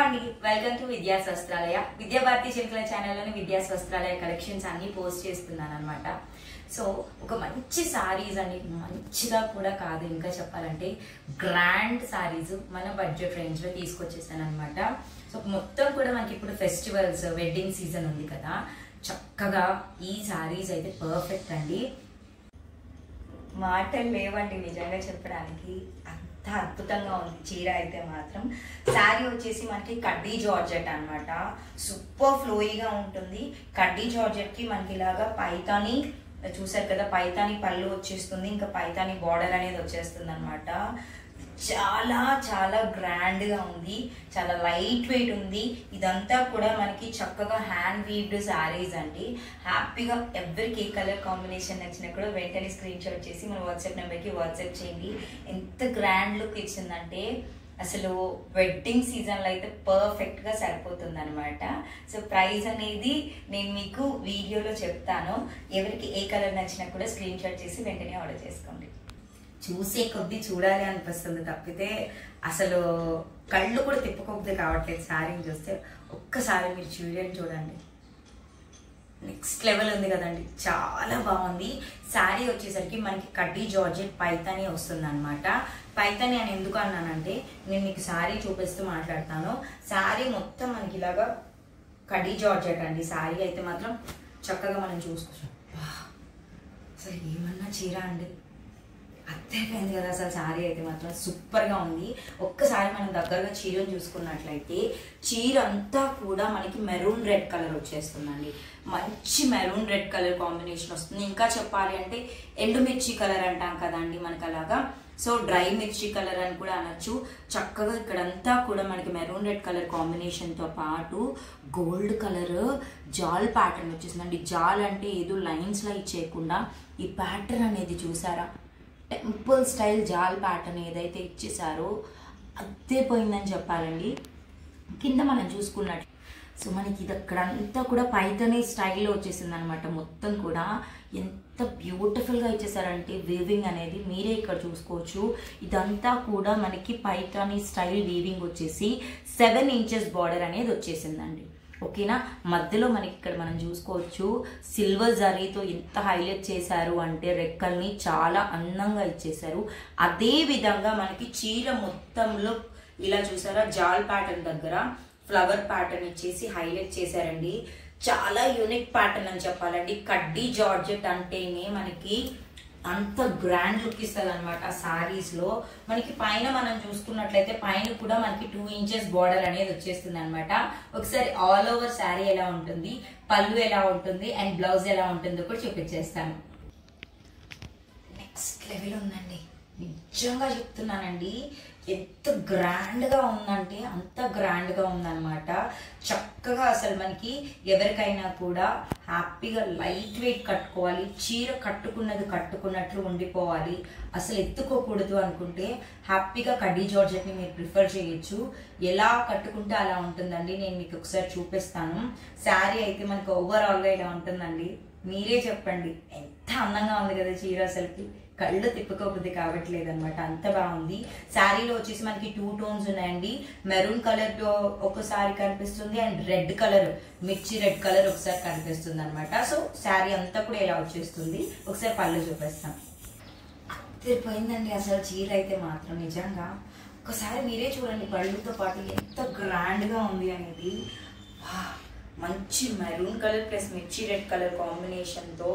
అండి welcome to Vidyas Vastralaya Vidyabharati Chilukala ఛానల్లోని Vidyas Vastralaya collections అన్ని పోస్ట్ చేస్తున్నాను అనమాట. సో ఒక మంచి సారీస్ అని మంచిగా కూడా కాదు, ఇంకా చెప్పాలంటే గ్రాండ్ సారీస్ మన బడ్జెట్ రేంజ్ లో తీసుకొచ్చేసాను అనమాట. సో మొత్తం కూడా మనకి ఇప్పుడు ఫెస్టివల్స్ వెడ్డింగ్ సీజన్ ఉంది కదా, చక్కగా ఈ సారీస్ అయితే పర్ఫెక్ట్ అండి. మాటలు లేవండి నిజంగా చెప్పడానికి, అంత అద్భుతంగా ఉంది చీర అయితే మాత్రం. శారీ వచ్చేసి మనకి కడ్డీ జార్జెట్ అనమాట, సూపర్ ఫ్లోయిగా ఉంటుంది. కడ్డీ జార్జెట్ కి మనకి ఇలాగా పైతాని చూసారు కదా, పైతాని పళ్ళు వచ్చేస్తుంది, ఇంకా పైతాని బార్డర్ అనేది వచ్చేస్తుంది అనమాట. చాలా చాలా గ్రాండ్ గా ఉంది, చాలా లైట్ వెయిట్ ఉంది. ఇదంతా కూడా మనకి చక్కగా హ్యాండ్ వీవ్డ్ శారీస్ అండి. హ్యాపీగా ఎవరికి ఏ కలర్ కాంబినేషన్ నచ్చినా కూడా వెంటనే స్క్రీన్ షాట్ చేసి మన వాట్సాప్ నెంబర్కి వాట్సాప్ చేయండి. ఎంత గ్రాండ్ లుక్ ఇచ్చిందంటే అసలు వెడ్డింగ్ సీజన్లో అయితే పర్ఫెక్ట్గా సరిపోతుంది అనమాట. సో ప్రైస్ అనేది నేను మీకు వీడియోలో చెప్తాను. ఎవరికి ఏ కలర్ నచ్చినా కూడా స్క్రీన్ షాట్ చేసి వెంటనే ఆర్డర్ చేసుకోండి. చూసే కొద్దీ చూడాలి అనిపిస్తుంది తప్పితే అసలు కళ్ళు కూడా తిప్పుకోద్ది కావట్లేదు శారీని చూస్తే. ఒక్కసారి మీరు చూడండి, నెక్స్ట్ లెవెల్ ఉంది కదండి, చాలా బాగుంది. శారీ వచ్చేసరికి మనకి కడ్డీ జార్జెట్ పైతాని వస్తుంది అనమాట. పైతాని అని ఎందుకు అన్నానంటే నేను మీకు శారీ చూపిస్తూ మాట్లాడతాను. శారీ మొత్తం మనకి ఇలాగా కడ్డీ జార్జెట్ అండి. శారీ అయితే మాత్రం చక్కగా మనం చూసుకోవచ్చు. అసలు ఏమన్నా చీర అండి, అర్థమైపోయింది కదా. అసలు శారీ అయితే మాత్రం సూపర్గా ఉంది. ఒక్కసారి మనం దగ్గరగా చీరను చూసుకున్నట్లయితే చీర అంతా కూడా మనకి మెరూన్ రెడ్ కలర్ వచ్చేస్తుందండి. మంచి మెరూన్ రెడ్ కలర్ కాంబినేషన్ వస్తుంది. ఇంకా చెప్పాలి అంటే ఎండుమిర్చి కలర్ అంటాం కదండి మనకు, అలాగా. సో డ్రై మిర్చి కలర్ అని కూడా అనొచ్చు. చక్కగా ఇక్కడంతా కూడా మనకి మెరూన్ రెడ్ కలర్ కాంబినేషన్తో పాటు గోల్డ్ కలర్ జాల్ ప్యాటర్న్ వచ్చేసిందండి. జాల్ అంటే ఏదో లైన్స్లో ఇచ్చేయకుండా ఈ ప్యాటర్న్ అనేది చూసారా, టెంపుల్ స్టైల్ జాల్ ప్యాటర్న్ ఏదైతే ఇచ్చేసారో అదే పోయిందని చెప్పాలండి. కింద మనం చూసుకున్నట్టు సో మనకి ఇది అక్కడంతా కూడా పైతాని స్టైల్లో వచ్చేసింది అనమాట. మొత్తం కూడా ఎంత బ్యూటిఫుల్గా ఇచ్చేసారంటే వీవింగ్ అనేది మీరే ఇక్కడ చూసుకోవచ్చు. ఇదంతా కూడా మనకి పైతాని స్టైల్ వీవింగ్ వచ్చేసి 7 ఇంచెస్ బార్డర్ అనేది వచ్చేసిందండి. ఓకేనా. మధ్యలో మనకి ఇక్కడ మనం చూసుకోవచ్చు సిల్వర్ జరీతో ఎంత హైలైట్ చేశారు అంటే రెక్కల్ని చాలా అందంగా ఇచ్చేసారు. అదే విధంగా మనకి చీర మొత్తంలో ఇలా చూసారా జాల్ ప్యాటర్న్ దగ్గర ఫ్లవర్ ప్యాటర్న్ ఇచ్చేసి హైలైట్ చేశారండి. చాలా యూనిక్ ప్యాటర్న్ అని చెప్పాలండి. కడ్డీ జార్జెట్ అంటేనే మనకి అంత గ్రాండ్ లుక్ ఇస్తుంది అనమాట. సారీస్ లో మనకి పైన మనం చూసుకున్నట్లయితే పైన కూడా మనకి 2 ఇంచెస్ బార్డర్ అనేది వచ్చేస్తుంది అనమాట. ఒకసారి ఆల్ ఓవర్ శారీ ఎలా ఉంటుంది, పళ్ళు ఎలా ఉంటుంది అండ్ బ్లౌజ్ ఎలా ఉంటుందో కూడా చూపించేస్తాను. నెక్స్ట్ లెవెల్ ఉందండి, నిజంగా చెప్తున్నానండి. ఎంత గ్రాండ్ గా ఉందంటే అంత గ్రాండ్ గా ఉందన్నమాట. చక్కగా అసలు మనకి ఎవరికైనా కూడా హ్యాపీగా లైట్ వెయిట్ కట్టుకోవాలి, చీర కట్టుకున్నది కట్టుకున్నట్లు ఉండిపోవాలి, అసలు ఎత్తుకోకూడదు అనుకుంటే హ్యాపీగా కడ్డీ జార్జెట్ ని మీరు ప్రిఫర్ చేయొచ్చు. ఎలా కట్టుకుంటే అలా ఉంటుందండి. నేను మీకు ఒకసారి చూపిస్తాను. శారీ అయితే మనకి ఓవరాల్ గా ఇలా ఉంటుందండి. మీరే చెప్పండి, ఎంత అందంగా ఉంది కదా చీర, అసలుకి కళ్ళు తిప్పుకోబుద్ది కావట్లేదు అనమాట, అంత బాగుంది. శారీలో వచ్చేసి మనకి 2 టోన్స్ ఉన్నాయండి. మెరూన్ కలర్ ఒకసారి కనిపిస్తుంది అండ్ రెడ్ కలర్ మిర్చి రెడ్ కలర్ ఒకసారి కనిపిస్తుంది అనమాట. సో శారీ అంతా కూడా ఇలా వచ్చేస్తుంది. ఒకసారి పళ్ళు చూపిస్తాం. తిరిపోయిందండి అసలు చీర అయితే మాత్రం నిజంగా. ఒకసారి మీరే చూడండి పళ్ళుతో పాటు ఎంత గ్రాండ్ గా ఉంది అనేది. మంచి మెరూన్ కలర్ ప్లస్ మిర్చి రెడ్ కలర్ కాంబినేషన్తో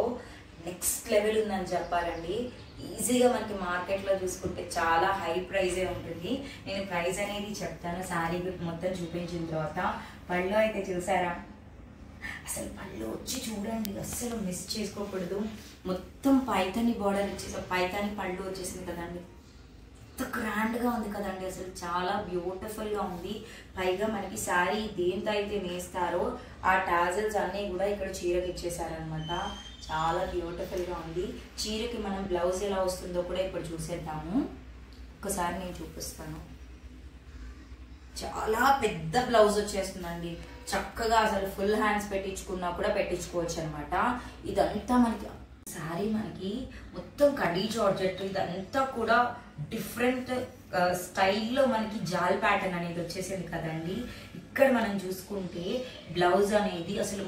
నెక్స్ట్ లెవెల్ ఉందని చెప్పాలండి. ఈజీగా మనకి మార్కెట్లో చూసుకుంటే చాలా హై ప్రైజే ఉంటుంది. నేను ప్రైస్ అనేది చెప్తాను శారీ మొత్తం చూపించిన తర్వాత. పళ్ళు అయితే చూసారా, అసలు పళ్ళు వచ్చి చూడండి, అస్సలు మిస్ చేసుకోకూడదు. మొత్తం పైతాని బార్డర్ వచ్చేసి పైతాని పళ్ళు వచ్చేసింది కదండి, ఎంత గ్రాండ్గా ఉంది కదండి, అసలు చాలా బ్యూటిఫుల్గా ఉంది. పైగా మనకి శారీ దేంతో అయితే వేస్తారో ఆ టాజల్స్ అన్నీ కూడా ఇక్కడ చీరకి ఇచ్చేసారనమాట. చాలా బ్యూటిఫుల్గా ఉంది. చీరకి మనం బ్లౌజ్ ఎలా వస్తుందో కూడా ఇప్పుడు చూసేద్దాము. ఒకసారి నేను చూపిస్తాను. చాలా పెద్ద బ్లౌజ్ వచ్చేస్తుందండి. చక్కగా అసలు ఫుల్ హ్యాండ్స్ పెట్టించుకున్నా కూడా పెట్టించుకోవచ్చు అనమాట. ఇదంతా మనకి శారీ మనకి మొత్తం కడ్డీ జార్జెట్, ఇదంతా కూడా డిఫరెంట్ స్టైల్లో మనకి జాల్ ప్యాటర్న్ అనేది వచ్చేసింది కదండి. ఇక్కడ మనం చూసుకుంటే బ్లౌజ్ అనేది అసలు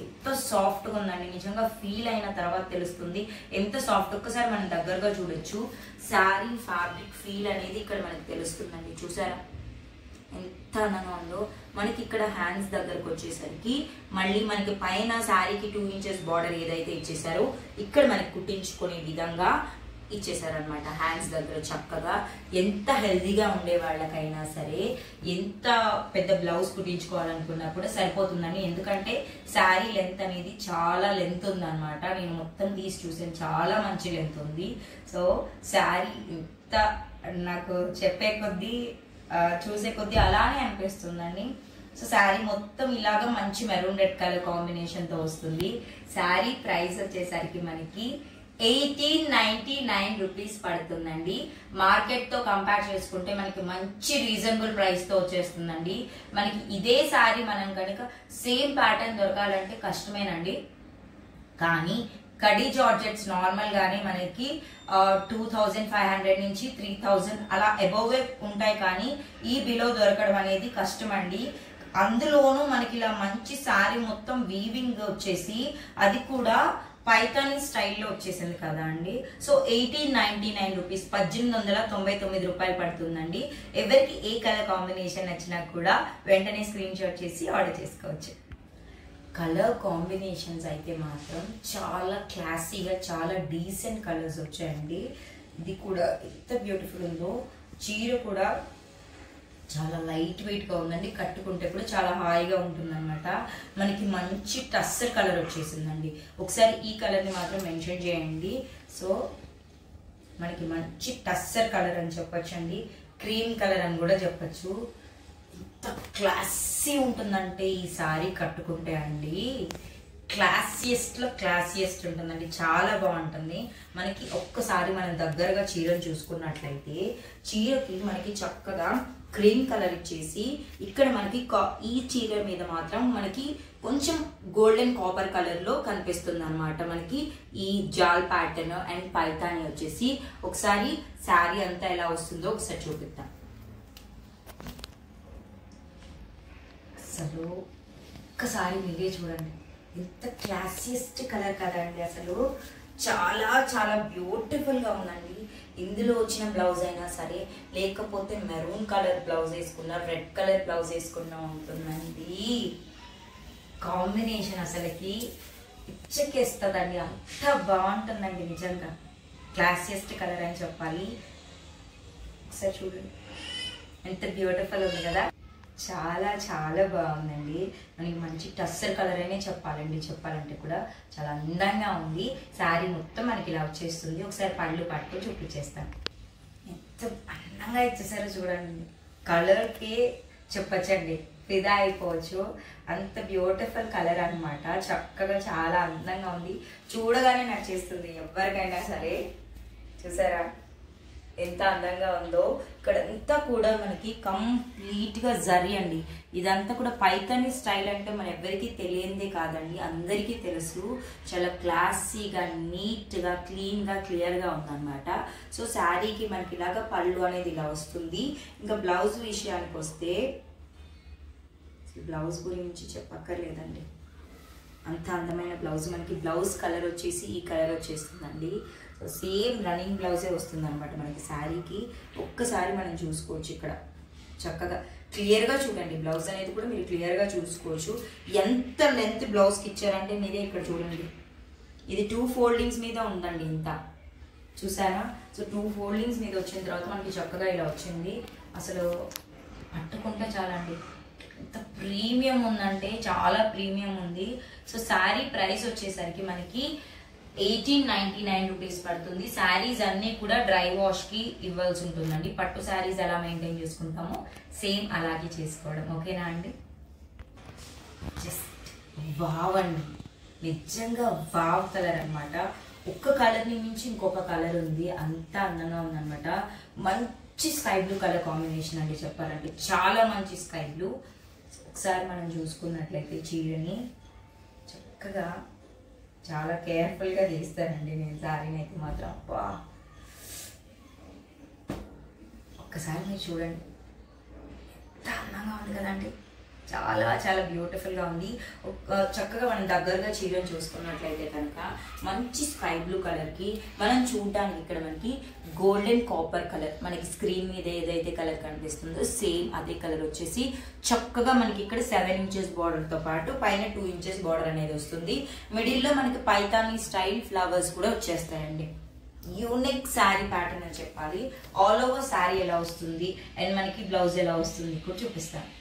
ఎంత సాఫ్ట్గా ఉందండి. నిజంగా ఫీల్ అయిన తర్వాత తెలుస్తుంది ఎంత సాఫ్ట్. ఒక్కసారి మనం దగ్గరగా చూడొచ్చు. శారీ ఫ్యాబ్రిక్ ఫీల్ అనేది ఇక్కడ మనకి తెలుస్తుందండి. చూసారా ఎంత అందంగా ఉందో. మనకి ఇక్కడ హ్యాండ్స్ దగ్గరకు వచ్చేసరికి మళ్ళీ మనకి పైన శారీకి 2 ఇంచెస్ బార్డర్ ఏదైతే ఇచ్చేసారో ఇక్కడ మనకి కుట్టించుకునే విధంగా ఇచ్చేసారనమాట. హ్యాండ్స్ దగ్గర చక్కగా ఎంత హెల్దీగా ఉండే వాళ్ళకైనా సరే ఎంత పెద్ద బ్లౌజ్ కుట్టించుకోవాలనుకున్నా కూడా సరిపోతుందండి. ఎందుకంటే శారీ లెంత్ అనేది చాలా లెంత్ ఉందన్నమాట. నేను మొత్తం తీసి చూసాను, చాలా మంచి లెంత్ ఉంది. సో శారీ ఎంత నాకు చెప్పే కొద్దీ చూసే కొద్దీ అలానే అనిపిస్తుందండి. సో శారీ మొత్తం ఇలాగా మంచి మెరూన్ రెడ్ కలర్ కాంబినేషన్ తో వస్తుంది. శారీ ప్రైస్ వచ్చేసరికి మనకి 1899 రూపీస్ పడుతుందండి. మార్కెట్ తో కంపేర్ చేసుకుంటే మనకి మంచి రీజనబుల్ ప్రైస్ తో వచ్చేస్తుందండి. మనకి ఇదే శారీ మనం కనుక సేమ్ ప్యాటర్న్ దొరకాలంటే కష్టమేనండి. కానీ కడీ జార్జెట్స్ నార్మల్ గానే మనకి 2500 నుంచి 3000 అలా అబోవ్ ఉంటాయి. కానీ ఈ బిలో దొరకడం అనేది కష్టం అండి. అందులోనూ మనకి ఇలా మంచి శారీ మొత్తం వీవింగ్ వచ్చేసి అది కూడా పైతానీ స్టైల్లో వచ్చేసింది కదా అండి. సో 1899 రూపీస్, 1899 రూపాయలు పడుతుందండి. ఎవరికి ఏ కలర్ కాంబినేషన్ నచ్చినా కూడా వెంటనే స్క్రీన్ షాట్ చేసి ఆర్డర్ చేసుకోవచ్చు. కలర్ కాంబినేషన్స్ అయితే మాత్రం చాలా క్లాసీగా చాలా డీసెంట్ కలర్స్ వచ్చాయండి. ఇది కూడా ఎంత బ్యూటిఫుల్ ఉందో. చీర కూడా చాలా లైట్ వెయిట్గా ఉందండి. కట్టుకుంటే కూడా చాలా హాయిగా ఉంటుందన్నమాట. మనకి మంచి టస్సర్ కలర్ వచ్చేసిందండి. ఒకసారి ఈ కలర్ని మాత్రం మెన్షన్ చేయండి. సో మనకి మంచి టస్సర్ కలర్ అని చెప్పొచ్చండి. క్రీమ్ కలర్ అని కూడా చెప్పచ్చు. ఎంత క్లాసీ ఉంటుందంటే ఈ సారీ కట్టుకుంటే అండి, క్లాసియస్ట్ లో క్లాసియస్ట్ ఉంటుందండి. చాలా బాగుంటుంది. మనకి ఒక్కసారి మనం దగ్గరగా చీరను చూసుకున్నట్లయితే చీరకి మనకి చక్కగా క్రీమ్ కలర్ ఇచ్చేసి ఇక్కడ మనకి ఈ చీర మీద మాత్రం మనకి కొంచెం గోల్డెన్ కాపర్ కలర్ లో కనిపిస్తుంది అనమాట. మనకి ఈ జాల్ ప్యాటర్న్ అండ్ పైతాని వచ్చేసి ఒకసారి శారీ అంతా ఎలా వస్తుందో ఒకసారి చూపిద్దాం. అసలు ఒక్కసారి మీరే చూడండి, ఎంత క్లాసియస్ట్ కలర్ కదండి. అసలు చాలా చాలా బ్యూటిఫుల్ గా ఉందండి. ఇందులో వచ్చిన బ్లౌజ్ అయినా సరే లేకపోతే మెరూన్ కలర్ బ్లౌజ్ వేసుకున్నా రెడ్ కలర్ బ్లౌజ్ వేసుకున్నా ఉంటుందండి. కాంబినేషన్ అసలుకి ఇచ్చకేస్తుందండి. అంత బాగుంటుందండి. నిజంగా క్లాసియస్ట్ కలర్ అని చెప్పాలి. ఒకసారి చూడండి ఎంత బ్యూటిఫుల్ ఉంది కదా. చాలా చాలా బాగుందండి. మనకి మంచి టస్సర్ కలర్ అనే చెప్పాలంటే కూడా చాలా అందంగా ఉంది. శారీ మొత్తం మనకి ఇలా వచ్చేస్తుంది. ఒకసారి పళ్ళు పట్టుకొని చూపించేస్తాను. ఎంత అందంగా ఇచ్చేసారో చూడండి. కలర్కి చెప్పచ్చండి, ఫిదా అయిపోవచ్చు. అంత బ్యూటిఫుల్ కలర్ అనమాట. చక్కగా చాలా అందంగా ఉంది. చూడగానే నచ్చేస్తుంది ఎవరికైనా సరే. చూసారా ఎంత అందంగా ఉందో. ఇక్కడ అంతా కూడా మనకి కంప్లీట్ గా జరీ అండి. ఇదంతా కూడా పైతాని స్టైల్ అంటే మన ఎవరికి తెలియందే కాదండి, అందరికీ తెలుసు. చాలా క్లాసీగా నీట్ గా క్లీన్ గా క్లియర్ గా ఉందన్నమాట. సో శారీకి మనకి ఇలాగా పళ్ళు అనేది ఇలా వస్తుంది. ఇంకా బ్లౌజ్ విషయానికి వస్తే బ్లౌజ్ గురించి చెప్పక్కర్లేదండి. అంత అందమైన బ్లౌజ్. మనకి బ్లౌజ్ కలర్ వచ్చేసి ఈ కలర్ వచ్చేస్తుందండి. సో సేమ్ రన్నింగ్ బ్లౌజే వస్తుంది అనమాట మనకి శారీకి. ఒక్కసారి మనం చూసుకోవచ్చు. ఇక్కడ చక్కగా క్లియర్గా చూడండి. బ్లౌజ్ అనేది కూడా మీరు క్లియర్గా చూసుకోవచ్చు. ఎంత లెంత్ బ్లౌజ్కి ఇచ్చారంటే మీరే ఇక్కడ చూడండి. ఇది 2 ఫోల్డింగ్స్ మీద ఉందండి. ఇంత చూసారా. సో 2 ఫోల్డింగ్స్ మీద వచ్చిన తర్వాత మనకి చక్కగా ఇలా వచ్చింది. అసలు పట్టుకుంటే చాలా అండి. ఎంత ప్రీమియం ఉందంటే చాలా ప్రీమియం ఉంది. సో శారీ ప్రైస్ వచ్చేసరికి మనకి 1899 రూపీస్ పడుతుంది. శారీస్ అన్ని కూడా డ్రై వాష్ కి ఇవ్వాల్సి ఉంటుందండి. పట్టు శారీస్ ఎలా మెయింటైన్ చేసుకుంటామో సేమ్ అలాగే చేసుకోవడం. ఓకేనా అండి. జస్ట్ వావ్ అండి, నిజంగా వావ్ కలర్ అనమాట. ఒక్క కలర్ ని మించి ఇంకొక కలర్ ఉంది. అంత అందంగా ఉందన్నమాట. మంచి స్కై బ్లూ కలర్ కాంబినేషన్ అండి చెప్పాలంటే. చాలా మంచి స్కై బ్లూ. ఒకసారి మనం చూసుకున్నట్లయితే చీరని చక్కగా చాలా కేర్ఫుల్గా తీస్తానండి నేను శారీని అయితే మాత్రం. ఒక్కసారి మీరు చూడండి, ఎంత అందంగా ఉంది కదండి. చాలా చాలా బ్యూటిఫుల్గా ఉంది. చక్కగా మనం దగ్గరగా చీరను చూసుకున్నట్లయితే కనుక మంచి స్కై బ్లూ కలర్కి మనం చూడడానికి ఇక్కడ మనకి గోల్డెన్ కాపర్ కలర్, మనకి స్క్రీన్ మీద ఏదైతే కలర్ కనిపిస్తుందో సేమ్ అదే కలర్ వచ్చేసి చక్కగా మనకి ఇక్కడ 7 ఇంచెస్ బార్డర్తో పాటు పైన 2 ఇంచెస్ బార్డర్ అనేది వస్తుంది. మిడిల్లో మనకి పైతానీ స్టైల్ ఫ్లవర్స్ కూడా వచ్చేస్తాయండి. యూనిక్ శారీ ప్యాటర్న్ అని చెప్పాలి. ఆల్ ఓవర్ శారీ ఎలా వస్తుంది అండ్ మనకి బ్లౌజ్ ఎలా వస్తుంది కూడా చూపిస్తాను.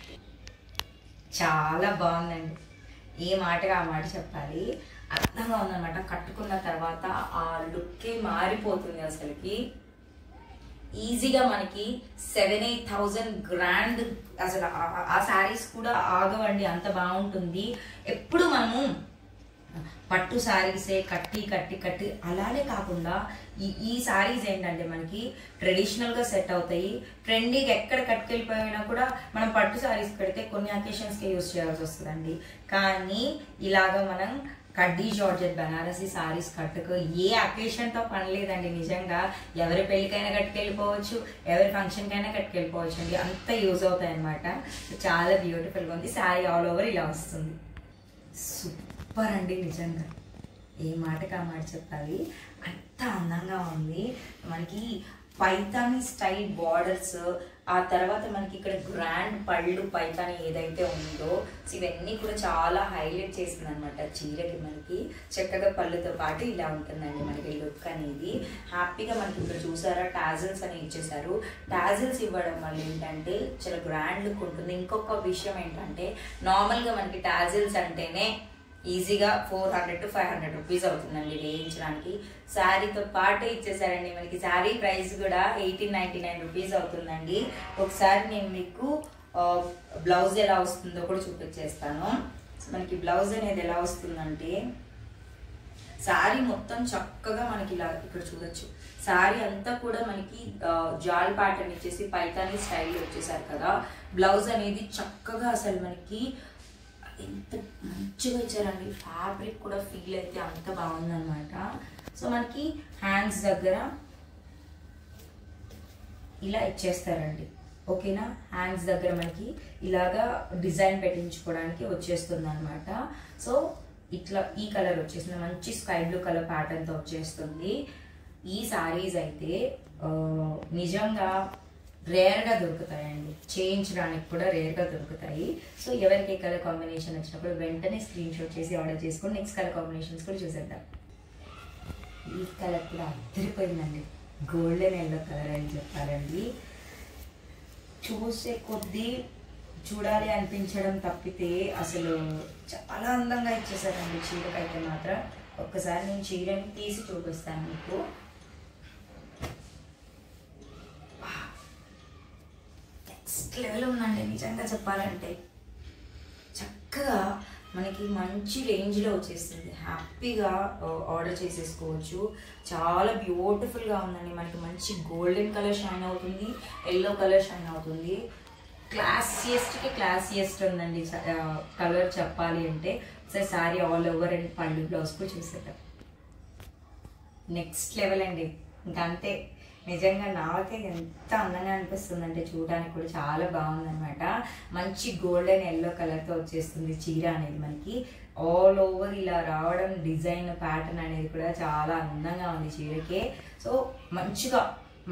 చాలా బాగుందండి, ఏ మాటగా ఆ మాట చెప్పాలి. అందంగా ఉందన్నమాట. కట్టుకున్న తర్వాత ఆ లుక్కే మారిపోతుంది అసలుకి. ఈజీగా మనకి 7,000-8,000 గ్రాండ్, అసలు ఆ శారీస్ కూడా ఆగవండి, అంత బాగుంటుంది. ఎప్పుడు మనము పట్టు శారీసే కట్టి కట్టి కట్టి అలానే కాకుండా ఈ శారీస్ ఏంటంటే మనకి ట్రెడిషనల్గా సెట్ అవుతాయి. ట్రెండీగా ఎక్కడ కట్టుకెళ్ళిపోయినా కూడా మనం పట్టు శారీస్ పెడితే కొన్ని అకేషన్స్కే యూజ్ చేయాల్సి వస్తుందండి. కానీ ఇలాగ మనం కడ్డీ జార్జెట్ బనారసి శారీస్ కట్టుకు ఏ అకేషన్తో పని లేదండి. నిజంగా ఎవరి పెళ్ళికైనా కట్టుకెళ్ళిపోవచ్చు, ఎవరి ఫంక్షన్కైనా కట్టుకెళ్ళిపోవచ్చు అండి, అంత యూజ్ అవుతాయి అన్నమాట. చాలా బ్యూటిఫుల్గా ఉంది. శారీ ఆల్ ఓవర్ ఇలా వస్తుంది. సూపర్ అండి, నిజంగా ఏ మాటకి ఆ మాట చెప్పాలి, అంత అందంగా ఉంది. మనకి పైతానీ స్టైల్ బార్డర్స్, ఆ తర్వాత మనకి ఇక్కడ గ్రాండ్ పళ్ళు పైతానీ ఏదైతే ఉందో ఇవన్నీ కూడా చాలా హైలైట్ చేసింది అనమాట చీరకి. మనకి చక్కగా పళ్ళుతో పాటు ఇలా ఉంటుందండి మనకి లుక్ అనేది. హ్యాపీగా మనకి ఇక్కడ చూసారా టాజిల్స్ అని ఇచ్చేసారు. టాజిల్స్ ఇవ్వడం వల్ల ఏంటంటే చాలా గ్రాండ్ లుక్ ఉంటుంది. ఇంకొక విషయం ఏంటంటే నార్మల్గా మనకి టాజిల్స్ అంటేనే ఈజీగా 400-500 రూపీస్ అవుతుందండి వేయించడానికి. శారీతో పాటు ఇచ్చేసారండి మనకి. శారీ ప్రైస్ కూడా 1899 రూపీస్ అవుతుందండి. ఒకసారి నేను మీకు బ్లౌజ్ ఎలా వస్తుందో కూడా చూపించేస్తాను. మనకి బ్లౌజ్ అనేది ఎలా వస్తుందంటే శారీ మొత్తం చక్కగా మనకి ఇలా ఇక్కడ చూడొచ్చు. శారీ అంతా కూడా మనకి జాల్ ప్యాటర్న్ ఇచ్చేసి పైతానీ స్టైల్లో వచ్చేసారు కదా. బ్లౌజ్ అనేది చక్కగా అసలు మనకి ఎంత మంచిగా ఇచ్చారండి. ఫ్యాబ్రిక్ కూడా ఫీల్ అయితే అంత బాగుందన్నమాట. సో మనకి హ్యాండ్స్ దగ్గర ఇలా ఇచ్చేస్తారండి, ఓకేనా. హ్యాండ్స్ దగ్గర మనకి ఇలాగా డిజైన్ పెట్టించుకోవడానికి వచ్చేస్తుంది అనమాట. సో ఇట్లా ఈ కలర్ వచ్చేసింది, మంచి స్కై బ్లూ కలర్ ప్యాటర్న్తో వచ్చేస్తుంది. ఈ శారీస్ అయితే నిజంగా రేర్గా దొరుకుతాయండి, చేయించడానికి కూడా రేర్గా దొరుకుతాయి. సో ఎవరికి ఏ కలర్ కాంబినేషన్ వచ్చినప్పుడు వెంటనే స్క్రీన్ షాట్ చేసి ఆర్డర్ చేసుకొని నెక్స్ట్ కలర్ కాంబినేషన్స్ కూడా చూసేద్దాం. ఈ కలర్ కూడా అదిరిపోయిందండి, గోల్డెన్ ఎల్లో కలర్ అని చెప్పారండి. చూసే కొద్దీ చూడాలి అనిపించడం తప్పితే అసలు చాలా అందంగా ఇచ్చేసారండి చీరకైతే మాత్రం. ఒక్కసారి నేను చీరని తీసి చూపిస్తాను మీకు. నెక్స్ట్ లెవెల్ ఉందండి నిజంగా చెప్పాలంటే. చక్కగా మనకి మంచి రేంజ్లో వచ్చేస్తుంది, హ్యాపీగా ఆర్డర్ చేసేసుకోవచ్చు. చాలా బ్యూటిఫుల్గా ఉందండి. మనకి మంచి గోల్డెన్ కలర్ షైన్ అవుతుంది, ఎల్లో కలర్ షైన్ అవుతుంది. క్లాసియస్ట్కి క్లాసియస్ట్ ఉందండి కలర్ చెప్పాలి అంటే. ఒకసారి శారీ ఆల్ ఓవర్ అండ్ పళ్ళు బ్లౌజ్ కూడా చూసేద్దాం. నెక్స్ట్ లెవెల్ అండి, ఇంకంతే. నిజంగా నాకే ఎంత అందంగా అనిపిస్తుందంటే చూడడానికి కూడా చాలా బాగుందన్నమాట. మంచి గోల్డెన్ ఎల్లో కలర్తో వచ్చేస్తుంది చీర అనేది మనకి. ఆల్ ఓవర్ ఇలా రావడం, డిజైన్ ప్యాటర్న్ అనేది కూడా చాలా అందంగా ఉంది చీరకే. సో మంచిగా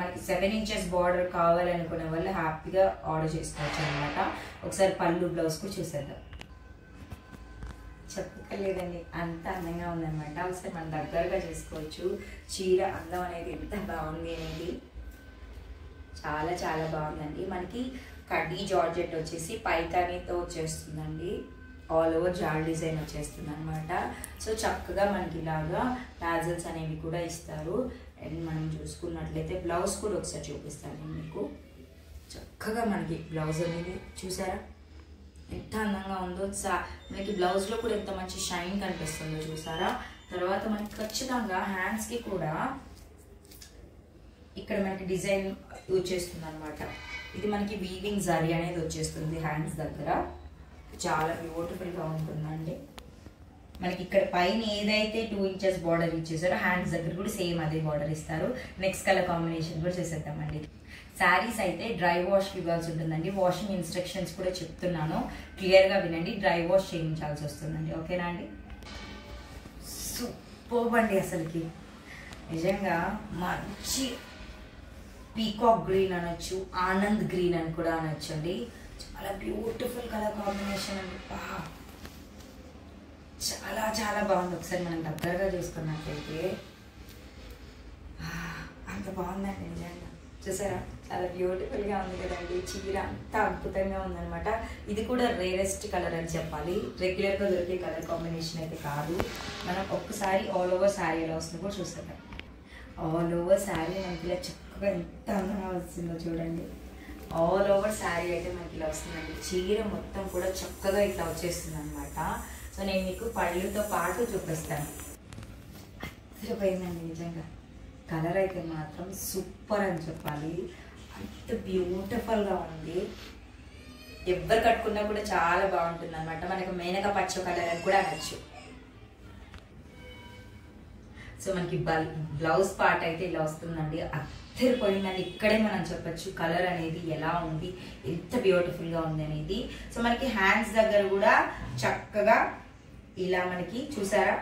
మనకి 7 ఇంచెస్ బార్డర్ కావాలనుకునే వాళ్ళు హ్యాపీగా ఆర్డర్ చేసుకోవచ్చు అనమాట. ఒకసారి పళ్ళు బ్లౌజ్ కూడా చూసేద్దాం. చెప్పలేదండి, అంత అందంగా ఉందన్నమాట. ఒకసారి మనం దగ్గరగా చేసుకోవచ్చు. చీర అందం అనేది ఎంత బాగుంది అనేది చాలా చాలా బాగుందండి. మనకి కడ్డీ జార్జెట్ వచ్చేసి పైతానీతో వచ్చేస్తుందండి. ఆల్ ఓవర్ జాల్ డిజైన్ వచ్చేస్తుంది అనమాట. సో చక్కగా మనకి ఇలాగా టాజల్స్ అనేవి కూడా ఇస్తారు. అండ్ మనం చూసుకున్నట్లయితే బ్లౌజ్ కూడా ఒకసారి చూపిస్తాను మీకు. చక్కగా మనకి బ్లౌజ్ అనేది చూసారా ఎంత అందంగా ఉందో. మనకి బ్లౌజ్లో కూడా ఎంత మంచి షైన్ కనిపిస్తుందో చూసారా. తర్వాత మనకి ఖచ్చితంగా హ్యాండ్స్కి కూడా ఇక్కడ మనకి డిజైన్ వచ్చేస్తుంది అనమాట. ఇది మనకి వీవింగ్ జరీ అనేది వచ్చేస్తుంది హ్యాండ్స్ దగ్గర. చాలా బ్యూటిఫుల్గా ఉంటుందండి. మనకి ఇక్కడ పైన ఏదైతే 2 ఇంచెస్ బార్డర్ ఇచ్చేసారో హ్యాండ్స్ దగ్గర కూడా సేమ్ అదే బార్డర్ ఇస్తారు. నెక్స్ట్ కలర్ కాంబినేషన్ కూడా చేసేద్దామండి. శారీస్ అయితే డ్రై వాష్ ఇవ్వాల్సి ఉంటుందండి. వాషింగ్ ఇన్స్ట్రక్షన్స్ కూడా చెప్తున్నాను, క్లియర్గా వినండి. డ్రై వాష్ చేయించాల్సి వస్తుందండి. ఓకేనా అండి? సూపర్ అండి, అసలుకి నిజంగా మంచి పీకాక్ గ్రీన్ అనొచ్చు, ఆనంద్ గ్రీన్ అని కూడా అనొచ్చు అండి. చాలా బ్యూటిఫుల్ కలర్ కాంబినేషన్ అండి. చాలా చాలా బాగుంది. ఒకసారి మనం దగ్గరగా చూసుకున్నట్లయితే అంత బాగుందండి నిజంగా. చూసారా, చాలా బ్యూటిఫుల్గా ఉంది కదండి. చీర అంతా అద్భుతంగా ఉందనమాట. ఇది కూడా రేరెస్ట్ కలర్ అని చెప్పాలి, రెగ్యులర్గా దొరికే కలర్ కాంబినేషన్ అయితే కాదు. మనం ఒక్కసారి ఆల్ ఓవర్ శారీ ఎలా వస్తుందో కూడా చూస్తాం. ఆల్ ఓవర్ శారీ మనకి ఇలా చక్కగా ఎంత అందంగా వస్తుందో చూడండి. ఆల్ ఓవర్ శారీ అయితే మనకి ఇలా వస్తుందండి. చీర మొత్తం కూడా చక్కగా ఇట్లా వచ్చేస్తుంది అనమాట. సో నేను మీకు పళ్ళుతో పాటు చూపిస్తాను. అదిరిపోయిందండి నిజంగా. కలర్ అయితే మాత్రం సూపర్ అని చెప్పాలి, అంత బ్యూటిఫుల్గా ఉంది. ఎవరు కట్టుకున్నా కూడా చాలా బాగుంటుంది అనమాట. మనకు మేనక పచ్చ కలర్ అని కూడా అనొచ్చు. సో మనకి బ్లౌజ్ పార్ట్ అయితే ఇలా వస్తుందండి. అద్దరిపోయిందండి. ఇక్కడే మనం చెప్పచ్చు కలర్ అనేది ఎలా ఉంది, ఎంత బ్యూటిఫుల్గా ఉంది అనేది. సో మనకి హ్యాండ్స్ దగ్గర కూడా చక్కగా ఇలా మనకి చూసారా,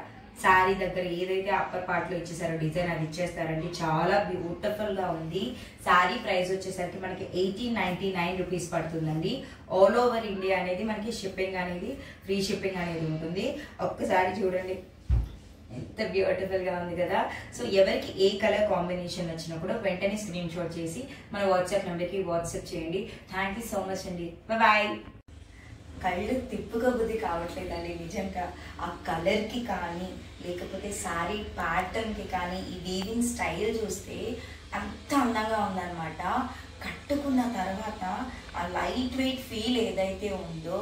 శారీ దగ్గర ఏదైతే అప్పర్ పార్ట్ లో ఇచ్చేసారో డిజైన్ అది ఇచ్చేస్తారండి. చాలా బ్యూటిఫుల్ గా ఉంది. శారీ ప్రైస్ వచ్చేసరికి మనకి 1899 రూపీస్ పడుతుందండి. ఆల్ ఓవర్ ఇండియా అనేది మనకి షిప్పింగ్ అనేది, ఫ్రీ షిప్పింగ్ అనేది ఉంటుంది. ఒక్కసారి చూడండి, ఎంత బ్యూటిఫుల్ గా ఉంది కదా. సో ఎవరికి ఏ కలర్ కాంబినేషన్ వచ్చినా కూడా వెంటనే స్క్రీన్ షాట్ చేసి మన వాట్సాప్ నెంబర్కి వాట్సాప్ చేయండి. థ్యాంక్ యూ సో మచ్ అండి. బాయ్. కళ్ళు తిప్పుగా బుద్ధి కావట్లేదండి నిజంగా. ఆ కలర్కి కానీ లేకపోతే శారీ ప్యాటర్న్కి కానీ ఈ వీవింగ్ స్టైల్ చూస్తే అంత అందంగా ఉందన్నమాట. కట్టుకున్న తర్వాత ఆ లైట్ వెయిట్ ఫీల్ ఏదైతే ఉందో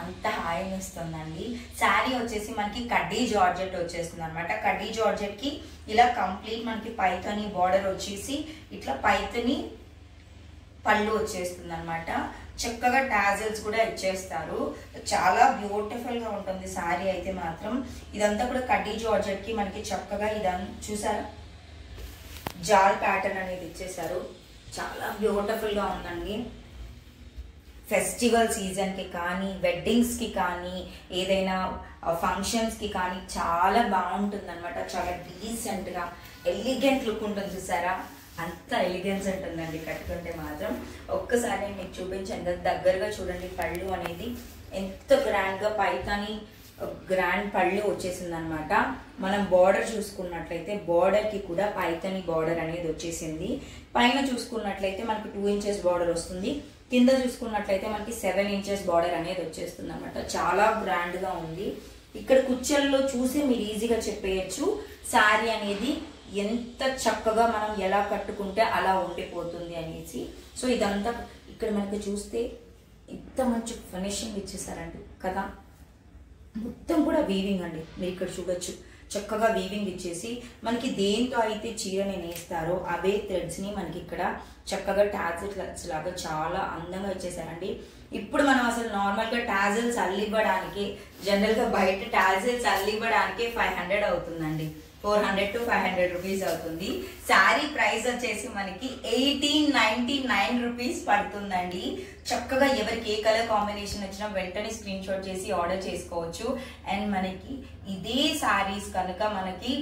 అంత హాయిని ఇస్తుందండి. శారీ వచ్చేసి మనకి కడ్డీ జార్జెట్ వచ్చేస్తుంది అనమాట. కడ్డీ జార్జెట్కి ఇలా కంప్లీట్ మనకి పైతని బార్డర్ వచ్చేసి ఇట్లా పైతని పళ్ళు వచ్చేస్తుంది అనమాట. చక్కగా టాజల్స్ కూడా ఇచ్చేస్తారు. చాలా బ్యూటిఫుల్ గా ఉంటుంది శారీ అయితే మాత్రం. ఇదంతా కూడా కడ్డీ జార్జెట్ కి మనకి చక్కగా ఇదంతా చూసారా, జాల్ ప్యాటర్న్ అనేది ఇచ్చేసారు. చాలా బ్యూటిఫుల్ గా ఉందండి. ఫెస్టివల్ సీజన్ కి కానీ, వెడ్డింగ్స్ కి కానీ, ఏదైనా ఫంక్షన్స్ కి కానీ చాలా బాగుంటుంది అనమాట. చాలా డీసెంట్ గా ఎలిగెంట్ లుక్ ఉంటుంది చూసారా, అంత ఎలిగెన్స్ ఉంటుందండి కట్టుకుంటే మాత్రం. ఒక్కసారి మీకు చూపించండి, దగ్గరగా చూడండి. పళ్ళు అనేది ఎంత గ్రాండ్ గా పైతాని గ్రాండ్ పళ్ళు వచ్చేసింది అనమాట. మనం బార్డర్ చూసుకున్నట్లయితే బార్డర్ కి కూడా పైతాని బార్డర్ అనేది వచ్చేసింది. పైన చూసుకున్నట్లయితే మనకి 2 ఇంచెస్ బార్డర్ వస్తుంది. కింద చూసుకున్నట్లయితే మనకి 7 ఇంచెస్ బార్డర్ అనేది వచ్చేస్తుంది అనమాట. చాలా గ్రాండ్ గా ఉంది. ఇక్కడ కుచ్చల్లో చూసి మీరు ఈజీగా చెప్పేయచ్చు శారీ అనేది ఎంత చక్కగా మనం ఎలా కట్టుకుంటే అలా ఉండిపోతుంది అనేసి. సో ఇదంతా ఇక్కడ మనకి చూస్తే ఇంత మంచి ఫినిషింగ్ ఇచ్చేసారండి కదా. మొత్తం కూడా వీవింగ్ అండి, మీరు ఇక్కడ చూడొచ్చు. చక్కగా వీవింగ్ ఇచ్చేసి మనకి దేంతో అయితే చీరని నేస్తారో అవే థ్రెడ్స్ ని మనకి ఇక్కడ చక్కగా టాజిల్స్ లాగా చాలా అందంగా ఇచ్చేసారండి. ఇప్పుడు మనం అసలు నార్మల్ గా టాజిల్స్ అల్లివ్వడానికి, జనరల్ గా బయట టాజిల్స్ అల్లివ్వడానికి 500 అవుతుందండి. 400 to 500 రూపీస్ అవుతుంది. శారీ ప్రైస్ వచ్చేసి మనకి 1899 రూపీస్ పడుతుందండి. చక్కగా ఎవరికి ఏ కలర్ కాంబినేషన్ వచ్చినా వెంటనే స్క్రీన్ షాట్ చేసి ఆర్డర్ చేసుకోవచ్చు. అండ్ మనకి ఇదే శారీస్ కనుక మనకి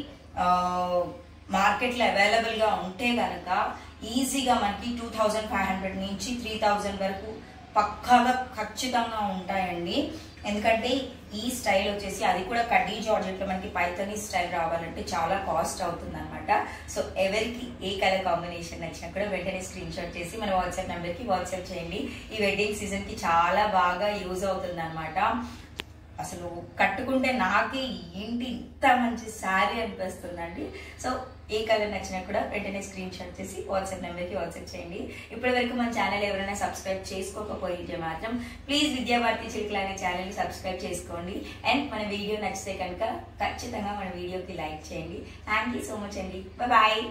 మార్కెట్లో అవైలబుల్ గా ఉంటే కనుక ఈజీగా మనకి 2500 నుంచి 3000 వరకు పక్కాగా ఖచ్చితంగా ఉంటాయండి. ఎందుకంటే ఈ స్టైల్ వచ్చేసి అది కూడా కడ్డీ జార్జెట్ లో మనకి పైథానీ స్టైల్ రావాలంటే చాలా కాస్ట్ అవుతుంది అనమాట. సో ఎవరికి ఏ కలర్ కాంబినేషన్ నచ్చినా కూడా వెంటనే స్క్రీన్ షాట్ చేసి మన వాట్సాప్ నెంబర్ కి వాట్సాప్ చేయండి. ఈ వెడ్డింగ్ సీజన్ కి చాలా బాగా యూజ్ అవుతుంది అనమాట. అసలు కట్టుకుంటే నాకే ఏంటి ఇంత మంచి శారీ అనిపిస్తుందండి. సో ఏ కలర్ నచ్చినా కూడా వెంటనే స్క్రీన్ షాట్ చేసి వాట్సాప్ నెంబర్కి వాట్సాప్ చేయండి. ఇప్పటి వరకు మన ఛానల్ ఎవరైనా సబ్స్క్రైబ్ చేసుకోకపోతే మాత్రం ప్లీజ్ విద్యాభారతి చిలుకలు అనే ఛానల్ని సబ్స్క్రైబ్ చేసుకోండి. అండ్ మన వీడియో నచ్చితే కనుక ఖచ్చితంగా మన వీడియోకి లైక్ చేయండి. థ్యాంక్ యూ సో మచ్ అండి. బాయ్.